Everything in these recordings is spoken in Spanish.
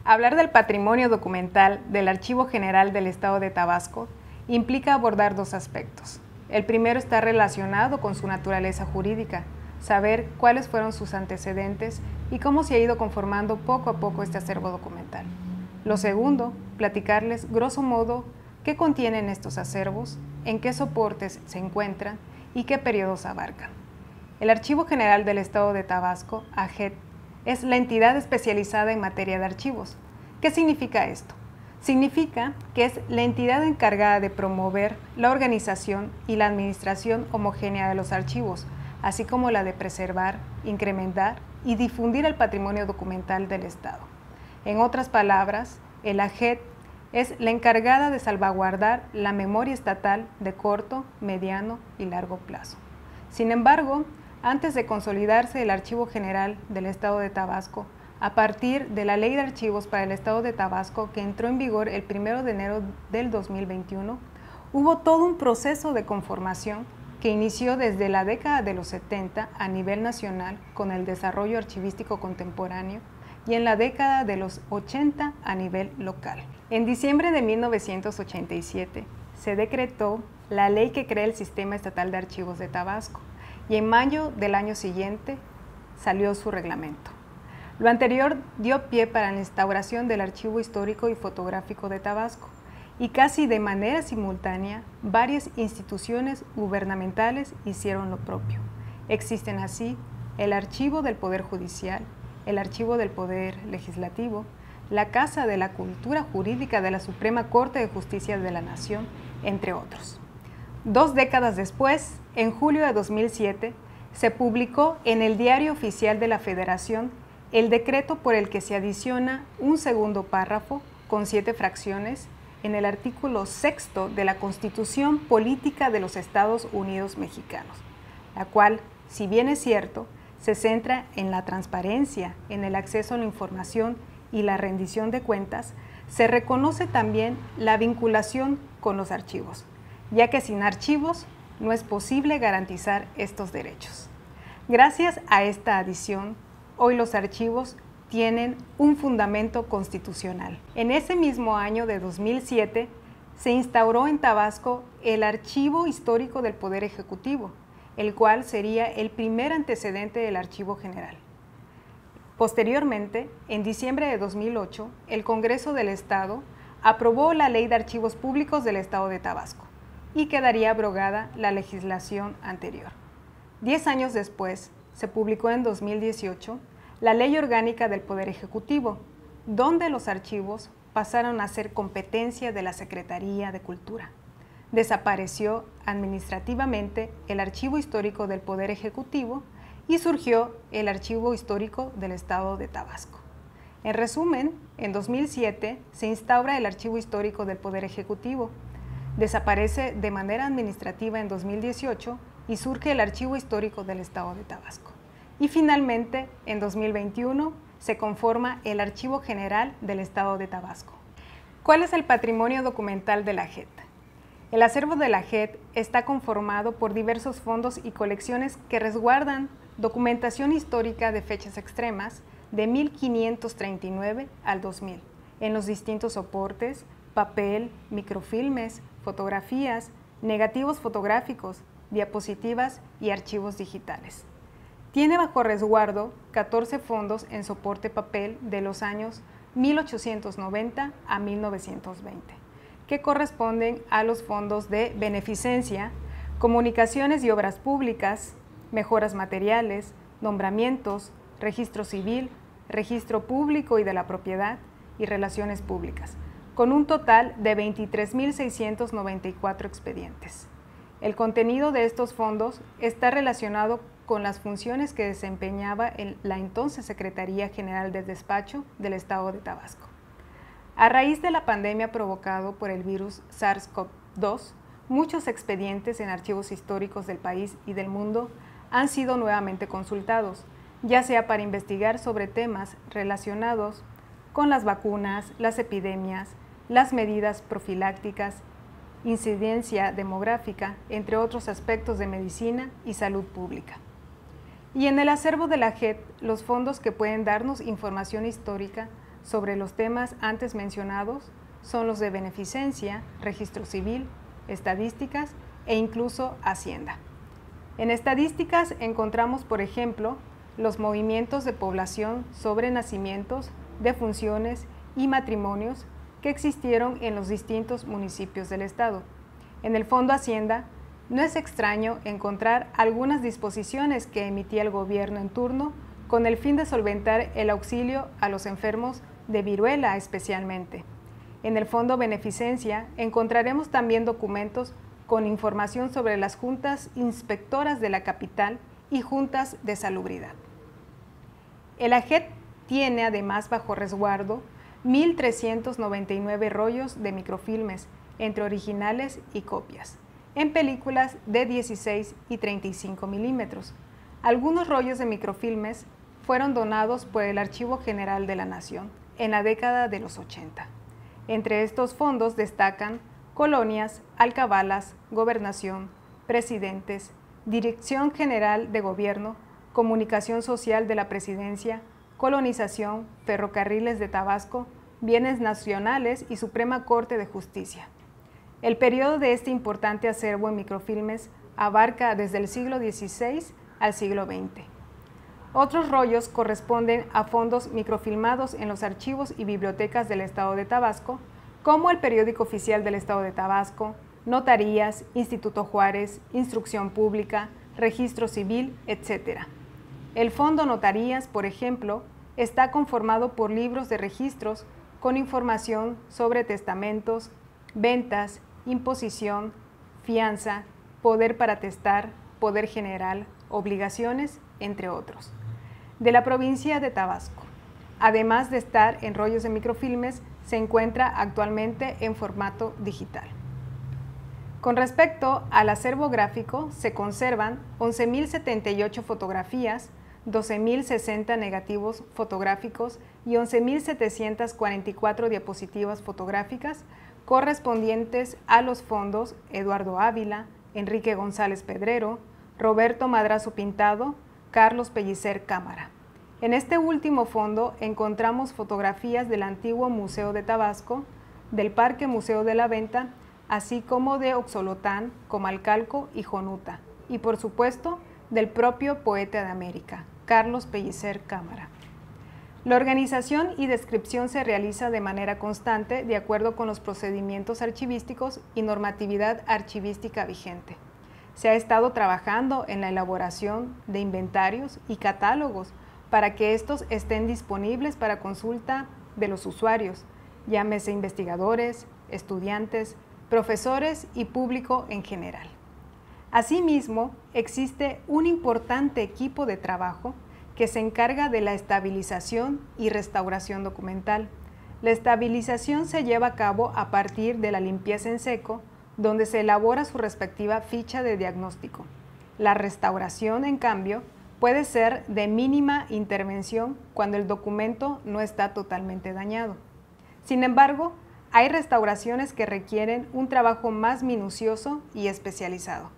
Hablar del patrimonio documental del Archivo General del Estado de Tabasco implica abordar dos aspectos. El primero está relacionado con su naturaleza jurídica, saber cuáles fueron sus antecedentes y cómo se ha ido conformando poco a poco este acervo documental. Lo segundo, platicarles grosso modo qué contienen estos acervos, en qué soportes se encuentran y qué periodos abarcan. El Archivo General del Estado de Tabasco, AGET, es la entidad especializada en materia de archivos. ¿Qué significa esto? Significa que es la entidad encargada de promover la organización y la administración homogénea de los archivos, así como la de preservar, incrementar y difundir el patrimonio documental del Estado. En otras palabras, el AGET es la encargada de salvaguardar la memoria estatal de corto, mediano y largo plazo. Sin embargo, antes de consolidarse el Archivo General del Estado de Tabasco, a partir de la Ley de Archivos para el Estado de Tabasco, que entró en vigor el 1 de enero del 2021, hubo todo un proceso de conformación que inició desde la década de los 70 a nivel nacional con el desarrollo archivístico contemporáneo y en la década de los 80 a nivel local. En diciembre de 1987 se decretó la ley que crea el Sistema Estatal de Archivos de Tabasco, y en mayo del año siguiente salió su reglamento. Lo anterior dio pie para la instauración del Archivo Histórico y Fotográfico de Tabasco, y casi de manera simultánea, varias instituciones gubernamentales hicieron lo propio. Existen así el Archivo del Poder Judicial, el Archivo del Poder Legislativo, la Casa de la Cultura Jurídica de la Suprema Corte de Justicia de la Nación, entre otros. 2 décadas después, en julio de 2007, se publicó en el Diario Oficial de la Federación el decreto por el que se adiciona un segundo párrafo con 7 fracciones en el artículo 6 de la Constitución Política de los Estados Unidos Mexicanos, la cual, si bien es cierto, se centra en la transparencia, en el acceso a la información y la rendición de cuentas, se reconoce también la vinculación con los archivos, ya que sin archivos no es posible garantizar estos derechos. Gracias a esta adición, hoy los archivos tienen un fundamento constitucional. En ese mismo año de 2007 se instauró en Tabasco el Archivo Histórico del Poder Ejecutivo, el cual sería el primer antecedente del Archivo General. Posteriormente, en diciembre de 2008, el Congreso del Estado aprobó la Ley de Archivos Públicos del Estado de Tabasco y quedaría abrogada la legislación anterior. 10 años después, se publicó en 2018 la Ley Orgánica del Poder Ejecutivo, donde los archivos pasaron a ser competencia de la Secretaría de Cultura. Desapareció administrativamente el Archivo Histórico del Poder Ejecutivo y surgió el Archivo Histórico del Estado de Tabasco. En resumen, en 2007 se instaura el Archivo Histórico del Poder Ejecutivo, desaparece de manera administrativa en 2018 y surge el Archivo Histórico del Estado de Tabasco. Y finalmente, en 2021, se conforma el Archivo General del Estado de Tabasco. ¿Cuál es el patrimonio documental de la AGET? El acervo de la AGET está conformado por diversos fondos y colecciones que resguardan documentación histórica de fechas extremas de 1539 al 2000, en los distintos soportes, papel, microfilmes, fotografías, negativos fotográficos, diapositivas y archivos digitales. Tiene bajo resguardo 14 fondos en soporte papel de los años 1890 a 1920, que corresponden a los fondos de beneficencia, comunicaciones y obras públicas, mejoras materiales, nombramientos, registro civil, registro público y de la propiedad y relaciones públicas, con un total de 23.694 expedientes. El contenido de estos fondos está relacionado con las funciones que desempeñaba la entonces Secretaría General del Despacho del Estado de Tabasco. A raíz de la pandemia provocado por el virus SARS-CoV-2, muchos expedientes en archivos históricos del país y del mundo han sido nuevamente consultados, ya sea para investigar sobre temas relacionados con las vacunas, las epidemias, las medidas profilácticas incidencia demográfica, entre otros aspectos de medicina y salud pública. Y en el acervo de la JET, los fondos que pueden darnos información histórica sobre los temas antes mencionados son los de beneficencia, registro civil, estadísticas e incluso Hacienda. En estadísticas encontramos, por ejemplo, los movimientos de población sobre nacimientos, defunciones y matrimonios que existieron en los distintos municipios del estado. En el Fondo Hacienda, no es extraño encontrar algunas disposiciones que emitía el gobierno en turno con el fin de solventar el auxilio a los enfermos de viruela especialmente. En el Fondo Beneficencia encontraremos también documentos con información sobre las juntas inspectoras de la capital y juntas de salubridad. El AGET tiene además bajo resguardo 1.399 rollos de microfilmes entre originales y copias, en películas de 16 y 35 milímetros. Algunos rollos de microfilmes fueron donados por el Archivo General de la Nación en la década de los 80. Entre estos fondos destacan colonias, alcabalas, gobernación, presidentes, Dirección General de Gobierno, Comunicación Social de la Presidencia, Colonización, Ferrocarriles de Tabasco, Bienes Nacionales y Suprema Corte de Justicia. El periodo de este importante acervo en microfilmes abarca desde el siglo XVI al siglo XX. Otros rollos corresponden a fondos microfilmados en los archivos y bibliotecas del Estado de Tabasco, como el Periódico Oficial del Estado de Tabasco, Notarías, Instituto Juárez, Instrucción Pública, Registro Civil, etc. El Fondo Notarías, por ejemplo, está conformado por libros de registros con información sobre testamentos, ventas, imposición, fianza, poder para testar, poder general, obligaciones, entre otros, de la provincia de Tabasco. Además de estar en rollos de microfilmes, se encuentra actualmente en formato digital. Con respecto al acervo gráfico, se conservan 11.078 fotografías, 12.060 negativos fotográficos y 11.744 diapositivas fotográficas correspondientes a los fondos Eduardo Ávila, Enrique González Pedrero, Roberto Madrazo Pintado, Carlos Pellicer Cámara. En este último fondo encontramos fotografías del antiguo Museo de Tabasco, del Parque Museo de la Venta, así como de Oxolotán, Comalcalco y Jonuta, y por supuesto del propio poeta de América, Carlos Pellicer Cámara. La organización y descripción se realiza de manera constante de acuerdo con los procedimientos archivísticos y normatividad archivística vigente. Se ha estado trabajando en la elaboración de inventarios y catálogos para que estos estén disponibles para consulta de los usuarios, llámese investigadores, estudiantes, profesores y público en general. Asimismo, existe un importante equipo de trabajo que se encarga de la estabilización y restauración documental. La estabilización se lleva a cabo a partir de la limpieza en seco, donde se elabora su respectiva ficha de diagnóstico. La restauración, en cambio, puede ser de mínima intervención cuando el documento no está totalmente dañado. Sin embargo, hay restauraciones que requieren un trabajo más minucioso y especializado.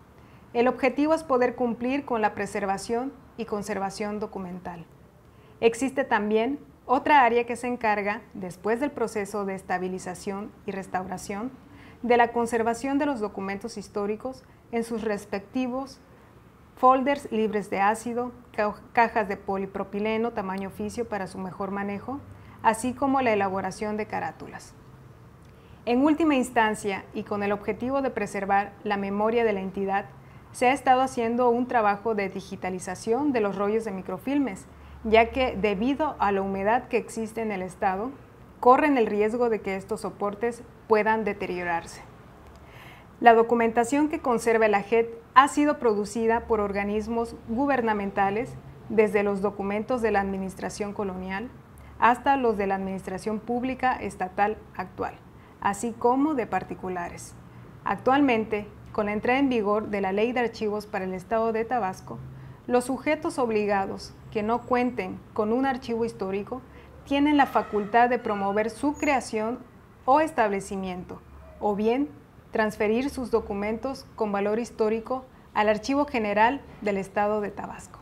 El objetivo es poder cumplir con la preservación y conservación documental. Existe también otra área que se encarga, después del proceso de estabilización y restauración, de la conservación de los documentos históricos en sus respectivos folders libres de ácido, cajas de polipropileno tamaño oficio para su mejor manejo, así como la elaboración de carátulas. En última instancia, y con el objetivo de preservar la memoria de la entidad, se ha estado haciendo un trabajo de digitalización de los rollos de microfilmes, ya que debido a la humedad que existe en el estado, corren el riesgo de que estos soportes puedan deteriorarse. La documentación que conserva el AGET ha sido producida por organismos gubernamentales, desde los documentos de la administración colonial hasta los de la administración pública estatal actual, así como de particulares. Actualmente, con la entrada en vigor de la Ley de Archivos para el Estado de Tabasco, los sujetos obligados que no cuenten con un archivo histórico tienen la facultad de promover su creación o establecimiento, o bien transferir sus documentos con valor histórico al Archivo General del Estado de Tabasco.